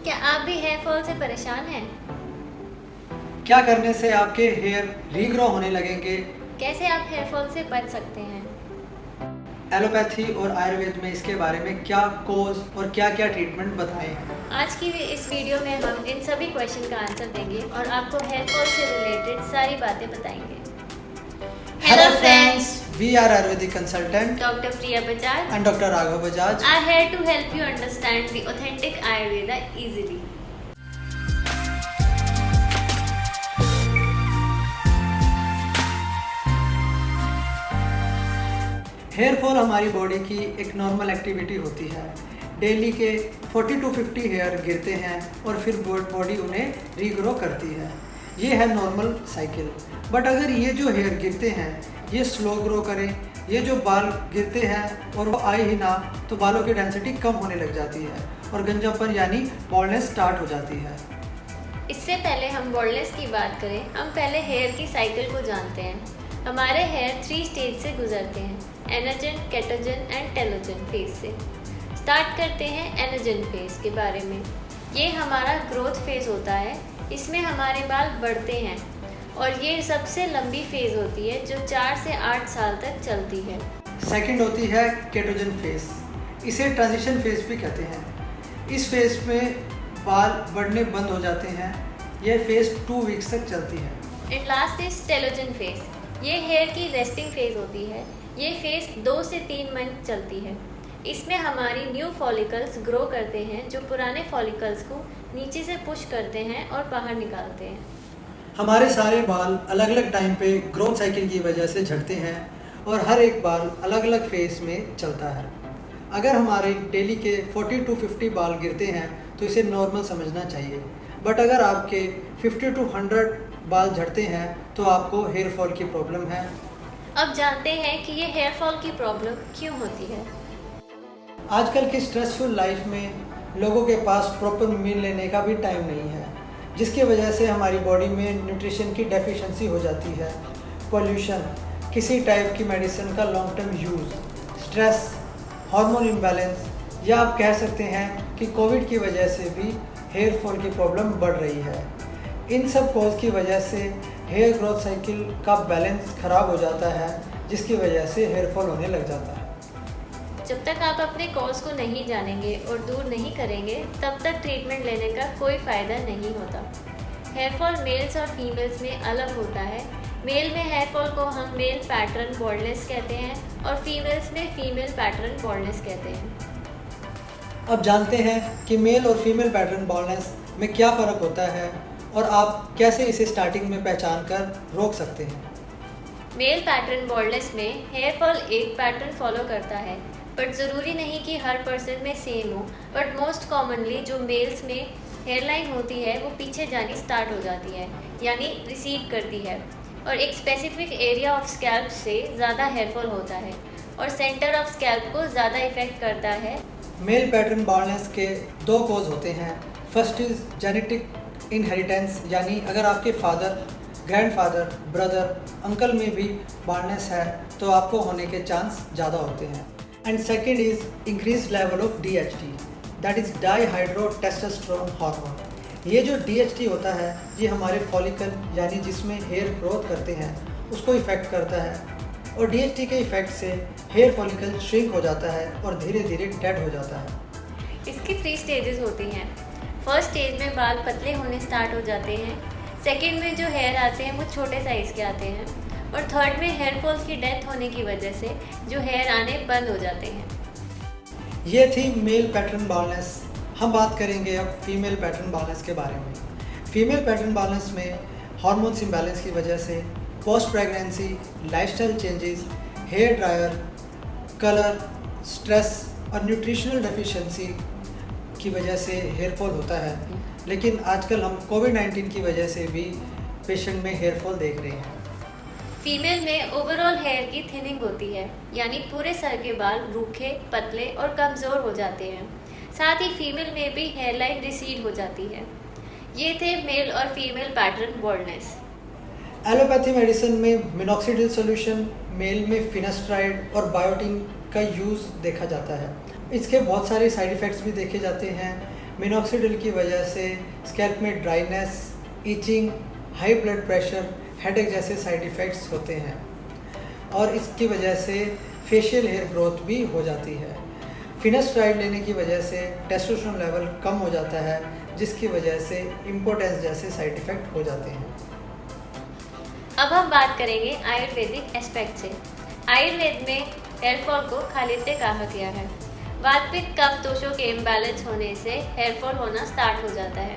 क्या आप भी हेयर फॉल से परेशान हैं? क्या करने से आपके हेयर रीग्रो होने लगेंगे? कैसे आप हेयर फॉल से बच सकते हैं? एलोपैथी और आयुर्वेद में इसके बारे में क्या कोज और क्या क्या ट्रीटमेंट बताए हैं? आज की इस वीडियो में हम इन सभी क्वेश्चन का आंसर देंगे और आपको हेयर फॉल से रिलेटेड सारी बातें बताएंगे। Hello friends, we are Ayurvedic consultant Dr. Priya Bajaj and Dr. Raghav Bajaj. are here to help you understand the authentic Ayurveda easily. Hair fall हमारी बॉडी की एक नॉर्मल एक्टिविटी होती है। Daily के 40 to 50 हेयर गिरते हैं और फिर बॉडी उन्हें रीग्रो करती है। ये है नॉर्मल साइकिल। बट अगर ये जो हेयर गिरते हैं ये स्लो ग्रो करें, ये जो बाल गिरते हैं और वो आए ही ना, तो बालों की डेंसिटी कम होने लग जाती है और गंजापन यानी बॉल्डनेस स्टार्ट हो जाती है। इससे पहले हम बॉल्डनेस की बात करें, हम पहले हेयर की साइकिल को जानते हैं। हमारे हेयर 3 स्टेज से गुजरते हैं, एनाजन, केटोजन एंड टेलोजन फेज से। स्टार्ट करते हैं एनाजन फेज के बारे में। ये हमारा ग्रोथ फेज होता है। इसमें हमारे बाल बढ़ते हैं और ये सबसे लंबी फेज होती है जो 4 से 8 साल तक चलती है। सेकंड होती है केटोजन फेज। इसे ट्रांजिशन फेज भी कहते हैं। इस फेज में बाल बढ़ने बंद हो जाते हैं। यह फेज 2 वीक्स तक चलती है। And last is telogen phase. ये हेयर की रेस्टिंग फेज होती है। ये फेज 2 से 3 मंथ चलती है। इसमें हमारी न्यू फॉलिकल्स ग्रो करते हैं जो पुराने फॉलिकल्स को नीचे से पुश करते हैं और बाहर निकालते हैं। हमारे सारे बाल अलग अलग टाइम पे ग्रोथ साइकिल की वजह से झड़ते हैं और हर एक बाल अलग अलग फेज में चलता है। अगर हमारे डेली के 40 to 50 बाल गिरते हैं तो इसे नॉर्मल समझना चाहिए। बट अगर आपके 50 to 100 बाल झड़ते हैं तो आपको हेयर फॉल की प्रॉब्लम है। अब जानते हैं कि ये हेयर फॉल की प्रॉब्लम क्यों होती है। आजकल की स्ट्रेसफुल लाइफ में लोगों के पास प्रॉपर मील लेने का भी टाइम नहीं है, जिसकी वजह से हमारी बॉडी में न्यूट्रिशन की डेफिशिएंसी हो जाती है। पोल्यूशन, किसी टाइप की मेडिसिन का long term use, stress, hormone imbalance, या आप कह सकते हैं कि कोविड की वजह से भी हेयर फॉल की प्रॉब्लम बढ़ रही है। इन सब कॉज की वजह से हेयर ग्रोथ साइकिल का बैलेंस ख़राब हो जाता है, जिसकी वजह से हेयर फॉल होने लग जाता है। जब तक आप अपने कॉज को नहीं जानेंगे और दूर नहीं करेंगे तब तक ट्रीटमेंट लेने का कोई फ़ायदा नहीं होता। हेयर फॉल मेल्स और फीमेल्स में अलग होता है। मेल में हेयर फॉल को हम मेल पैटर्न बॉल्डनेस कहते हैं और फीमेल्स में फीमेल पैटर्न बॉल्डनेस कहते हैं। अब जानते हैं कि मेल और फीमेल पैटर्न बॉल्डनेस में क्या फ़र्क होता है और आप कैसे इसे स्टार्टिंग में पहचान कर रोक सकते हैं। मेल पैटर्न बॉल्डनेस में हेयर फॉल एक पैटर्न फॉलो करता है, बट ज़रूरी नहीं कि हर पर्सन में सेम हो। बट मोस्ट कॉमनली जो मेल्स में हेयरलाइन होती है वो पीछे जानी स्टार्ट हो जाती है, यानी रिसीड करती है, और एक स्पेसिफिक एरिया ऑफ स्कैल्प से ज़्यादा हेयर फॉल होता है और सेंटर ऑफ स्कैल्प को ज़्यादा इफेक्ट करता है। मेल पैटर्न बॉल्डनेस के 2 कॉज होते हैं। फर्स्ट इज जेनेटिक इनहेरिटेंस, यानी अगर आपके फादर, ग्रैंडफादर, ब्रदर, अंकल में भी बॉल्डनेस है तो आपको होने के चांस ज़्यादा होते हैं। And second is increase level of DHT, that is dihydrotestosterone hormone. ये जो DHT होता है ये हमारे फॉलिकल यानी जिसमें हेयर ग्रोथ करते हैं उसको इफ़ेक्ट करता है, और DHT के इफ़ेक्ट से हेयर फॉलिकल श्रिंक हो जाता है और धीरे धीरे डेड हो जाता है। इसकी 3 स्टेजेस होती हैं। फर्स्ट स्टेज में बाल पतले होने स्टार्ट हो जाते हैं। सेकेंड में जो हेयर आते हैं वो छोटे साइज़ के आते हैं और थर्ड में हेयर फॉल की डेथ होने की वजह से जो हेयर आने बंद हो जाते हैं। ये थी मेल पैटर्न बॉल्डनेस। हम बात करेंगे अब फीमेल पैटर्न बॉल्डनेस के बारे में। फीमेल पैटर्न बॉल्डनेस में हार्मोन्स इम्बैलेंस की वजह से post pregnancy, lifestyle changes, hair dryer, colour, stress और न्यूट्रिशनल डेफिशिएंसी की वजह से हेयर फॉल होता है। लेकिन आजकल हम कोविड-19 की वजह से भी पेशेंट में हेयर फॉल देख रहे हैं। फीमेल में ओवरऑल हेयर की थिनिंग होती है, यानी पूरे सर के बाल रूखे, पतले और कमज़ोर हो जाते हैं। साथ ही फीमेल में भी हेयरलाइन रिसीड हो जाती है। ये थे मेल और female pattern baldness. Allopathy medicine में मिनॉक्सिडिल सॉल्यूशन, मेल में फिनास्ट्राइड और बायोटिन का यूज़ देखा जाता है। इसके बहुत सारे साइड इफ़ेक्ट्स भी देखे जाते हैं। मिनॉक्सिडिल की वजह से स्कैल्प में dryness, itching, high blood pressure, headache जैसे साइड इफ़ेक्ट्स होते हैं और इसकी वजह से फेशियल हेयर ग्रोथ भी हो जाती है। फिनास्ट्राइड लेने की वजह से टेस्टोस्टेरोन लेवल कम हो जाता है, जिसकी वजह से इम्पोर्टेंस जैसे साइड इफ़ेक्ट हो जाते हैं। अब हम बात करेंगे आयुर्वेदिक एस्पेक्ट से। आयुर्वेद में हेयर फॉल को खालित्य कहा गया है। वात पित्त कफ दोषों के इम्बैलेंस होने से हेयर फॉल होना स्टार्ट हो जाता है।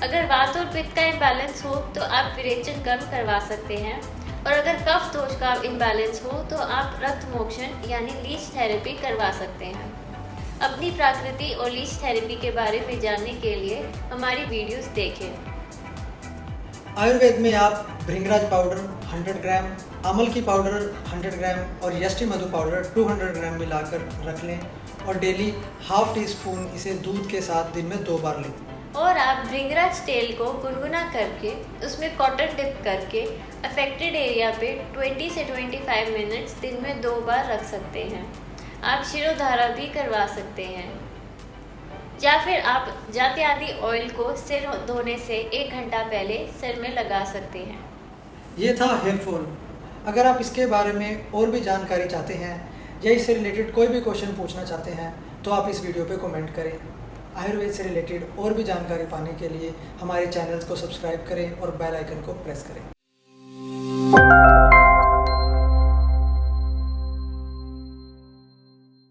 अगर वात और पित्त का इम्बैलेंस हो तो आप विरेचन कम करवा सकते हैं और अगर कफ दोष का इम्बैलेंस हो तो आप रक्त मोक्षण यानी लीच थेरेपी करवा सकते हैं। अपनी प्रकृति और लीच थेरेपी के बारे में जानने के लिए हमारी वीडियोस देखें। आयुर्वेद में आप भृंगराज पाउडर 100 ग्राम, अमल की पाउडर 100 ग्राम और यष्टि मधु पाउडर 200 ग्राम मिलाकर रख लें और डेली ½ टीस्पून इसे दूध के साथ दिन में 2 बार लें। और आप भृंगराज तेल को गुनगुना करके उसमें कॉटन डिप करके अफेक्टेड एरिया पे 20 से 25 मिनट्स दिन में 2 बार रख सकते हैं। आप शिरोधारा भी करवा सकते हैं या फिर आप जाते आदि ऑयल को सिर धोने से 1 घंटा पहले सिर में लगा सकते हैं। ये था हेयर फॉल। अगर आप इसके बारे में और भी जानकारी चाहते हैं या इससे रिलेटेड कोई भी क्वेश्चन पूछना चाहते हैं तो आप इस वीडियो पे कमेंट करें। आयुर्वेद से रिलेटेड और भी जानकारी पाने के लिए हमारे चैनल्स को सब्सक्राइब करें और बेल आइकन को प्रेस करें।